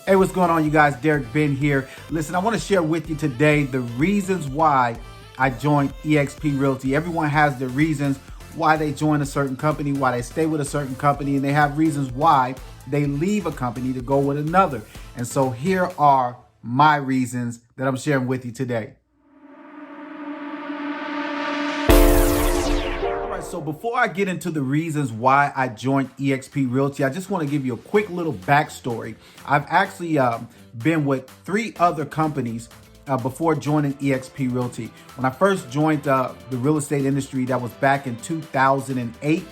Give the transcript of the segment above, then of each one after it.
Hey, what's going on, you guys? Derrick.Benn here. Listen, I want to share with you today the reasons why I joined eXp Realty. Everyone has their reasons why they join a certain company, why they stay with a certain company, and they have reasons why they leave a company to go with another. And so here are my reasons that I'm sharing with you today. So before I get into the reasons why I joined eXp Realty, I just want to give you a quick little backstory. I've actually been with 3 other companies before joining eXp Realty. When I first joined the real estate industry, that was back in 2008,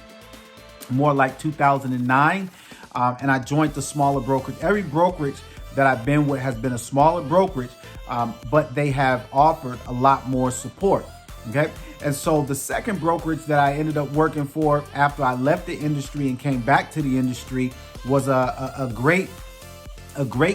more like 2009, and I joined the smaller brokerage. Every brokerage that I've been with has been a smaller brokerage, but they have offered a lot more support. Okay. And so the second brokerage that I ended up working for after I left the industry and came back to the industry was a great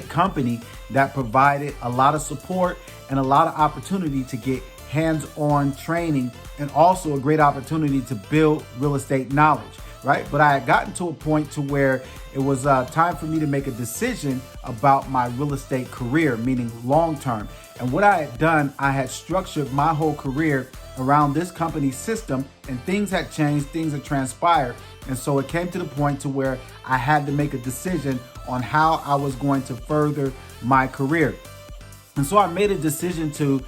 company that provided a lot of support and a lot of opportunity to get hands-on training, and also a great opportunity to build real estate knowledge, right? But I had gotten to a point to where it was time for me to make a decision about my real estate career, meaning long-term. And what I had done, I had structured my whole career around this company's system, and things had changed, things had transpired. And so it came to the point to where I had to make a decision on how I was going to further my career. And so I made a decision to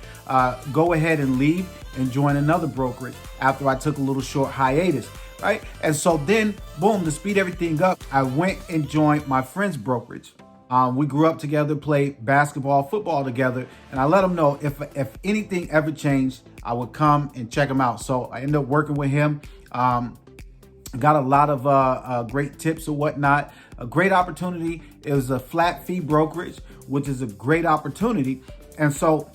go ahead and leave and join another brokerage after I took a little short hiatus, right? And so then, boom, to speed everything up, I went and joined my friend's brokerage. We grew up together, played basketball, football together, and I let him know if anything ever changed, I would come and check him out. So I ended up working with him. Got a lot of great tips and whatnot. A great opportunity. It was a flat fee brokerage, which is a great opportunity. And so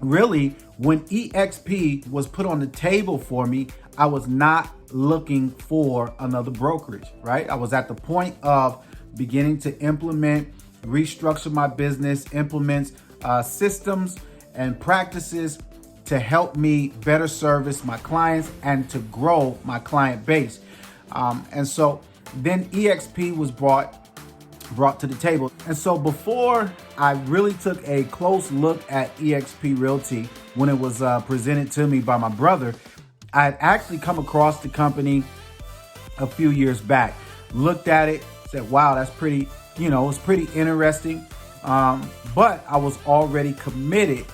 really, when eXp was put on the table for me, I was not looking for another brokerage, right? I was at the point of beginning to restructure my business, implement systems and practices to help me better service my clients and to grow my client base. And so then eXp was brought to the table. And so before I really took a close look at eXp Realty, when it was presented to me by my brother, I had actually come across the company a few years back, looked at it, said, wow, that's pretty, it's pretty interesting. But I was already committed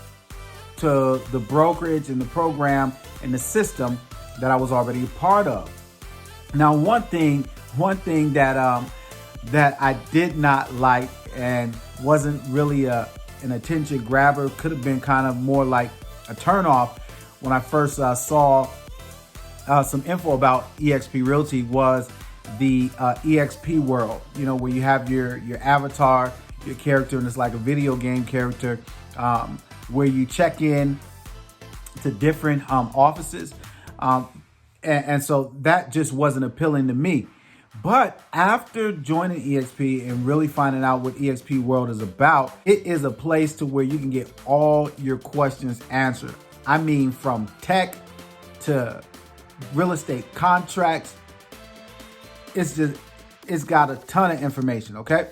to the brokerage and the program and the system that I was already a part of. Now, one thing that I did not like and wasn't really an attention grabber, could have been kind of more like a turnoff when I first saw some info about eXp Realty, was the eXp world, where you have your avatar, your character, and it's like a video game character, where you check in to different offices. And so that just wasn't appealing to me. But after joining eXp and really finding out what eXp world is about, it is a place to where you can get all your questions answered. I mean, from tech to real estate contracts, it's got a ton of information, okay?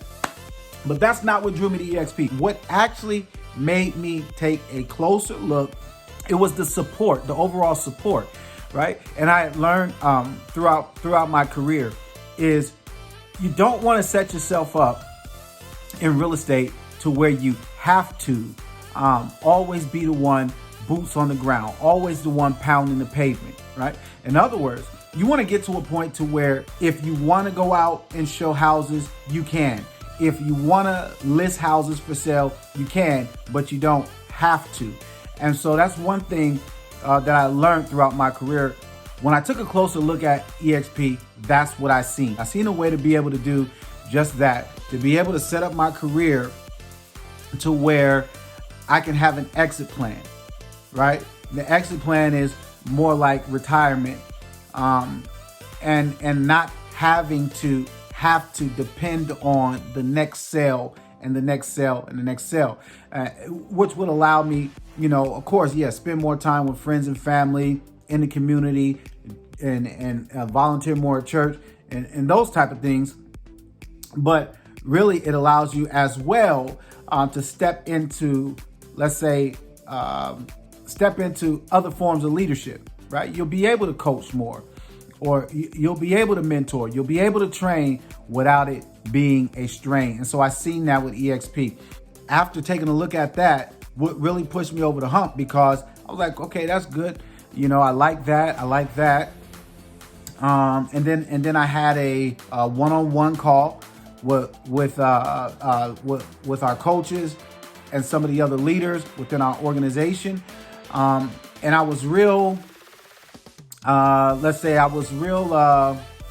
But that's not what drew me to eXp. What actually made me take a closer look, it was the support, the overall support, right? And I had learned throughout my career is you don't want to set yourself up in real estate to where you have to always be the one boots on the ground, always the one pounding the pavement, right? In other words, you want to get to a point to where if you want to go out and show houses, you can. If you want to list houses for sale, you can, but you don't have to. And so that's one thing that I learned throughout my career. When I took a closer look at eXp, that's what I seen. I seen a way to be able to do just that, to be able to set up my career to where I can have an exit plan, right? The exit plan is more like retirement, and not having to depend on the next sale and the next sale and the next sale, which would allow me, of course, spend more time with friends and family in the community and volunteer more at church and those type of things. But really it allows you as well to step into, let's say, step into other forms of leadership, right? You'll be able to coach more, or you'll be able to mentor, you'll be able to train without it being a strain. And so I seen that with eXp. After taking a look at that, what really pushed me over the hump, because I was like, okay, that's good. I like that. I like that. And then I had a one-on-one call with our coaches and some of the other leaders within our organization. And I was real, let's say I was real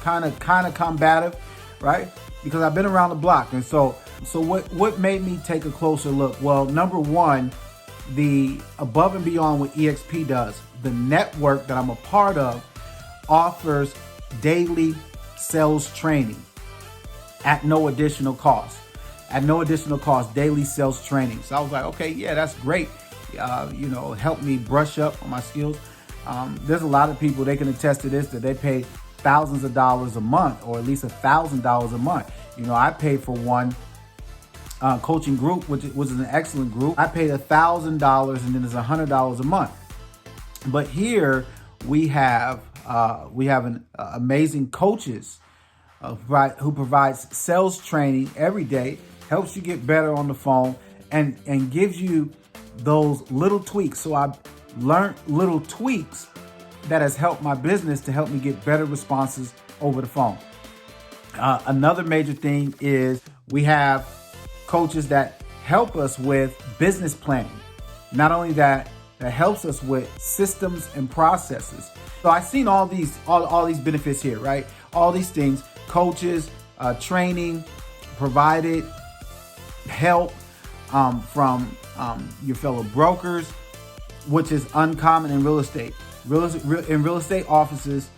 kind of combative, right? Because I've been around the block. And so what made me take a closer look? Well, number one, the above and beyond what eXp does, the network that I'm a part of offers daily sales training at no additional cost. At no additional cost, daily sales training. So I was like, okay, yeah, that's great. Help me brush up on my skills. There's a lot of people, they can attest to this, that they pay thousands of dollars a month, or at least $1,000 a month. I paid for one coaching group, which is an excellent group. I paid $1,000, and then there's $100 a month. But here we have an amazing coaches who provides sales training every day, helps you get better on the phone, and gives you those little tweaks. So I've learned little tweaks that has helped my business to help me get better responses over the phone. Another major thing is we have coaches that help us with business planning. Not only that helps us with systems and processes. So I've seen all these benefits here, right? All these things, coaches, training, provided help from your fellow brokers, which is uncommon in real estate. In real estate offices,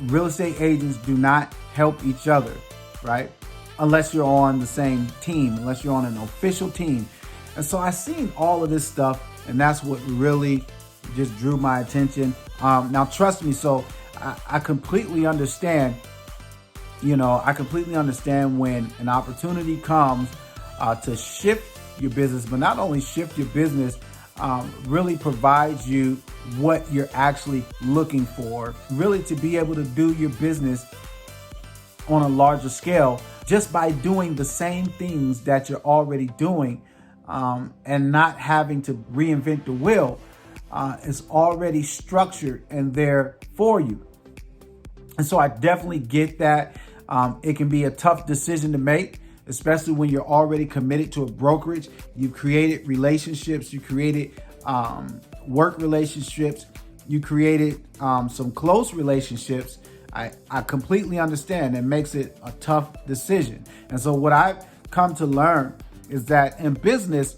real estate agents do not help each other, right? Unless you're on the same team, unless you're on an official team. And so I seen all of this stuff, and that's what really just drew my attention. Now, trust me, so I completely understand, I completely understand when an opportunity comes to shift your business, but not only shift your business, really provides you what you're actually looking for, really to be able to do your business on a larger scale just by doing the same things that you're already doing, and not having to reinvent the wheel. Is already structured and there for you. And so I definitely get that. It can be a tough decision to make, especially when you're already committed to a brokerage. You've created relationships, you created work relationships, you created some close relationships. I completely understand. It makes it a tough decision. And so what I've come to learn is that in business,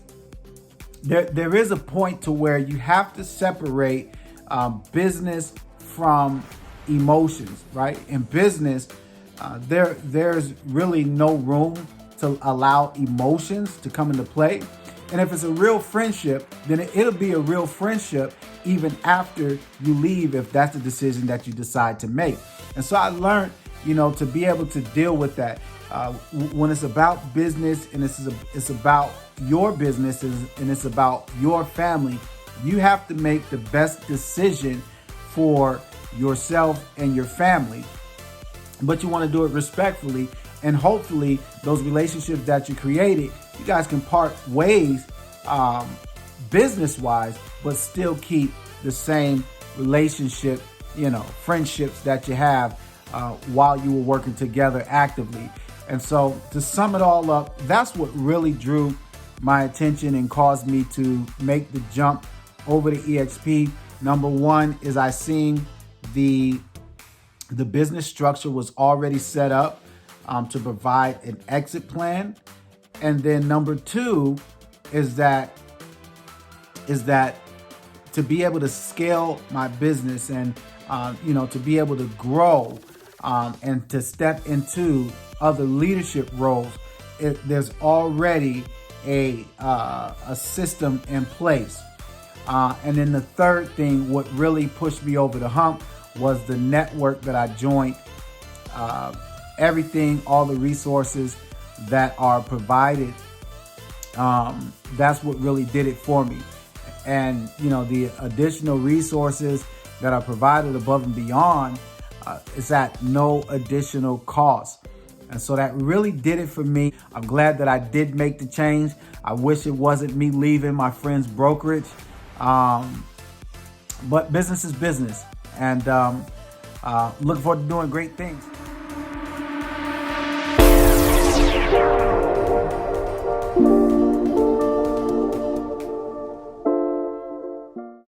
there is a point to where you have to separate business from emotions, right? In business, there's really no room to allow emotions to come into play. And if it's a real friendship, then it'll be a real friendship even after you leave, if that's the decision that you decide to make. And so I learned, to be able to deal with that. When it's about business and it's about your business and it's about your family, you have to make the best decision for yourself and your family. But you want to do it respectfully, and hopefully those relationships that you created, you guys can part ways business-wise, but still keep the same relationship, friendships that you have while you were working together actively. And so to sum it all up, that's what really drew my attention and caused me to make the jump over to eXp. Number one is I seen the business structure was already set up to provide an exit plan. And then number two is that to be able to scale my business and to be able to grow and to step into other leadership roles, there's already a system in place. And then the third thing, what really pushed me over the hump, was the network that I joined. Everything, all the resources that are provided, that's what really did it for me. And, the additional resources that are provided above and beyond is at no additional cost. And so that really did it for me. I'm glad that I did make the change. I wish it wasn't me leaving my friend's brokerage. But business is business. And look forward to doing great things.